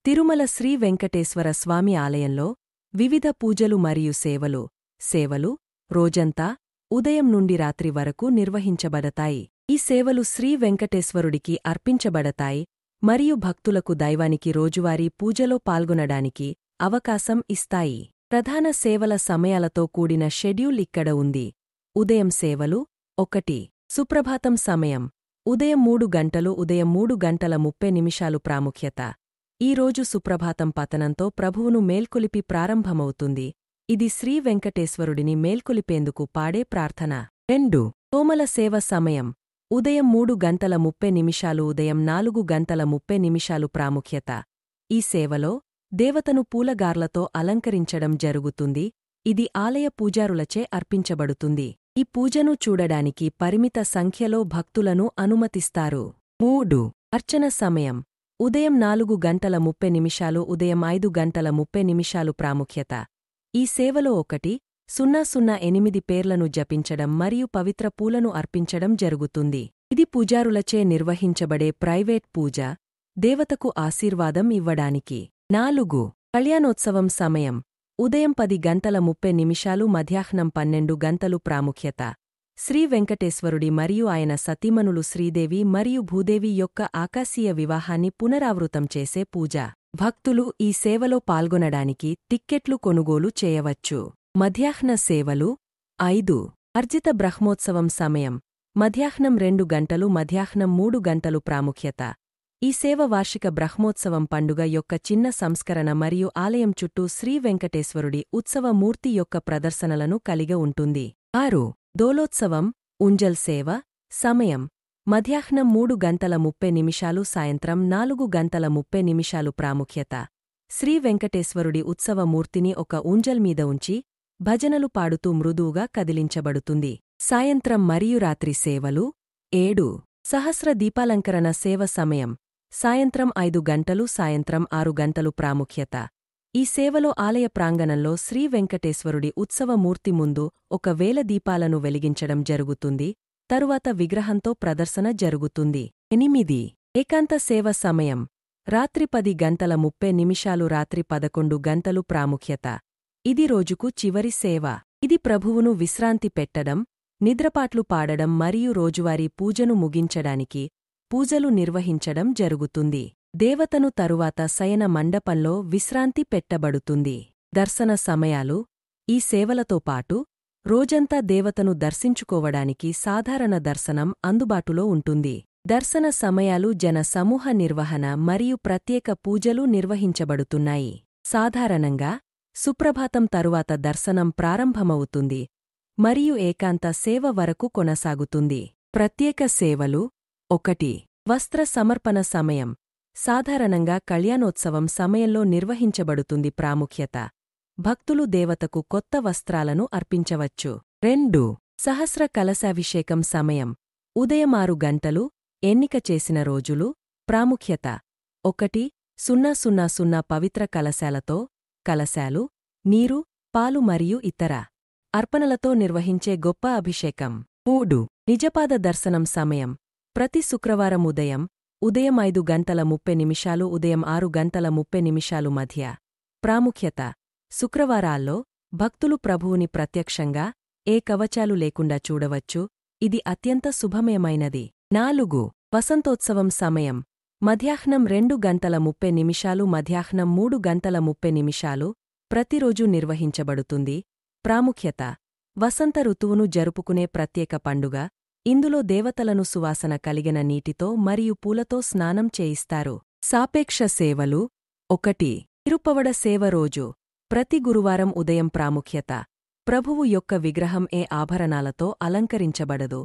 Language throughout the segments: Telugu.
తిరుమల శ్రీ వెంకటేశ్వర స్వామి ఆలయంలో వివిధ పూజలు మరియు సేవలు రోజంతా ఉదయం నుండి రాత్రి వరకు నిర్వహించబడతాయి. ఈ సేవలు శ్రీ వెంకటేశ్వరుడికి అర్పించబడతాయి మరియు భక్తులకు దైవానికి రోజువారీ పూజలో పాల్గొనడానికి అవకాశం ఇస్తాయి. ప్రధాన సేవల సమయాలతో కూడిన షెడ్యూల్ ఇక్కడ ఉంది. ఉదయం సేవలు 1. సుప్రభాతం సమయం ఉదయం 3 గంటలు ఉదయం 3:30 ప్రాముఖ్యత. ఈ రోజు సుప్రభాతం పతనంతో ప్రభువును మేల్కొలిపి ప్రారంభమవుతుంది. ఇది శ్రీ వెంకటేశ్వరుడిని మేల్కొలిపేందుకు పాడే ప్రార్థన. 2. తోమల సేవ సమయం ఉదయం 3:30 ఉదయం 4:30 ప్రాముఖ్యత. ఈ సేవలో దేవతను పూలగార్లతో అలంకరించడం జరుగుతుంది. ఇది ఆలయ పూజారులచే అర్పించబడుతుంది. ఈ పూజను చూడడానికి పరిమిత సంఖ్యలో భక్తులను అనుమతిస్తారు. 3. అర్చన సమయం ఉదయం 4:30 ఉదయం 5:30 ప్రాముఖ్యత. ఈ సేవలో 1:008 పేర్లను జపించడం మరియు పవిత్ర పూలను అర్పించడం జరుగుతుంది. ఇది పూజారులచే నిర్వహించబడే ప్రైవేట్ పూజ, దేవతకు ఆశీర్వాదం ఇవ్వడానికి. 4. కళ్యాణోత్సవం సమయం ఉదయం 10:30 మధ్యాహ్నం 12 ప్రాముఖ్యత. శ్రీ వెంకటేశ్వరుడి మరియు ఆయన సతీమణులు శ్రీదేవి మరియు భూదేవి యొక్క ఆకాశీయ వివాహాన్ని పునరావృతం చేసే పూజ. భక్తులు ఈ సేవలో పాల్గొనడానికి టిక్కెట్లు కొనుగోలు చేయవచ్చు. మధ్యాహ్న సేవలు 5. అర్జిత బ్రహ్మోత్సవం సమయం మధ్యాహ్నం 2 గంటలు మధ్యాహ్నం 3 గంటలు ప్రాముఖ్యత. ఈ సేవ వార్షిక బ్రహ్మోత్సవం పండుగ యొక్క చిన్న సంస్కరణ మరియు ఆలయం చుట్టూ శ్రీ వెంకటేశ్వరుడి ఉత్సవ మూర్తి యొక్క ప్రదర్శనలను కలిగి ఉంటుంది. 6. దోలోత్సవం ఉంజల్ సేవ సమయం మధ్యాహ్నం 3:30 సాయంత్రం 4:30 ప్రాముఖ్యత. శ్రీ వెంకటేశ్వరుడి ఉత్సవ మూర్తిని ఒక ఉంజల్ మీద ఉంచి భజనలు పాడుతూ మృదువుగా కదిలించబడుతుంది. సాయంత్రం మరియు రాత్రి సేవలు 7. సహస్ర దీపాలంకరణ సేవ సమయం సాయంత్రం 5 గంటలు సాయంత్రం 6 గంటలు ప్రాముఖ్యత. ఈ సేవలో ఆలయ ప్రాంగణంలో శ్రీ వెంకటేశ్వరుడి ఉత్సవ మూర్తి ముందు 1000 దీపాలను వెలిగించడం జరుగుతుంది. తరువాత విగ్రహంతో ప్రదర్శన జరుగుతుంది. 8. ఏకాంత సేవ సమయం రాత్రి 10:30 రాత్రి 11 ప్రాముఖ్యత. ఇది రోజుకు చివరి సేవ. ఇది ప్రభువును విశ్రాంతి పెట్టడం, నిద్రపాట్లు పాడడం మరియు రోజువారీ పూజను ముగించడానికి పూజలు నిర్వహించడం జరుగుతుంది. దేవతను తరువాత శయన మండపంలో విశ్రాంతి పెట్టబడుతుంది. దర్శన సమయాలు ఈ సేవలతో పాటు రోజంతా దేవతను దర్శించుకోవడానికి సాధారణ దర్శనం అందుబాటులో ఉంటుంది. దర్శన సమయాలు జన సమూహ నిర్వహణ మరియు ప్రత్యేక పూజలు నిర్వహించబడుతున్నాయి. సాధారణంగా సుప్రభాతం తరువాత దర్శనం ప్రారంభమవుతుంది మరియు ఏకాంత సేవ వరకు కొనసాగుతుంది. ప్రత్యేక సేవలు 1. వస్త్ర సమర్పణ సమయం సాధారణంగా కళ్యాణోత్సవం సమయంలో నిర్వహించబడుతుంది. ప్రాముఖ్యత. భక్తులు దేవతకు కొత్త వస్త్రాలను అర్పించవచ్చు. 2. సహస్ర కలశాభిషేకం సమయం ఉదయం 6 గంటలు ఎన్నిక చేసిన రోజులు ప్రాముఖ్యత. 1:00 పవిత్ర కలశాలు, నీరు, పాలు మరియు ఇతర అర్పణలతో నిర్వహించే గొప్ప అభిషేకం. 3. నిజపాద దర్శనం సమయం ప్రతి శుక్రవారం ఉదయం 5:30 ఉదయం 6:30 మధ్య ప్రాముఖ్యత. శుక్రవారాల్లో భక్తులు ప్రభువుని ప్రత్యక్షంగా ఏ కవచాలు లేకుండా చూడవచ్చు. ఇది అత్యంత శుభమయమైనది. 4. వసంతోత్సవం సమయం మధ్యాహ్నం 2:30 మధ్యాహ్నం 3:30 ప్రతిరోజూ నిర్వహించబడుతుంది. ప్రాముఖ్యత. వసంత ఋతువును జరుపుకునే ప్రత్యేక పండుగ. ఇందులో దేవతలను సువాసన కలిగిన నీటితో మరియు పూలతో స్నానం చేయిస్తారు. సాపేక్ష సేవలు 1. తిరుప్పవడ సేవ రోజు ప్రతి గురువారం ఉదయం ప్రాముఖ్యత. ప్రభువు యొక్క విగ్రహం ఏ ఆభరణాలతో అలంకరించబడదు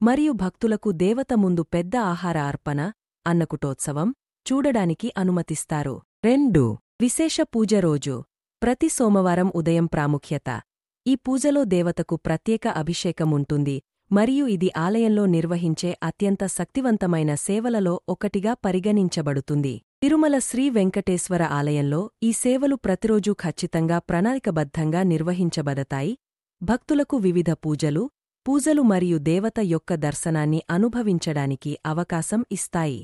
మరియు భక్తులకు దేవత ముందు పెద్ద ఆహార అర్పణ అన్నకూటోత్సవం చూడడానికి అనుమతిస్తారు. 2. విశేష పూజ రోజు ప్రతి సోమవారం ఉదయం ప్రాముఖ్యత. ఈ పూజలో దేవతకు ప్రత్యేక అభిషేకం ఉంటుంది మరియు ఇది ఆలయంలో నిర్వహించే అత్యంత శక్తివంతమైన సేవలలో ఒకటిగా పరిగణించబడుతుంది. తిరుమల శ్రీ వెంకటేశ్వర ఆలయంలో ఈ సేవలు ప్రతిరోజూ ఖచ్చితంగా ప్రణాళికబద్ధంగా నిర్వహించబడతాయి. భక్తులకు వివిధ పూజలు మరియు దేవత యొక్క దర్శనాన్ని అనుభవించడానికి అవకాశం ఇస్తాయి.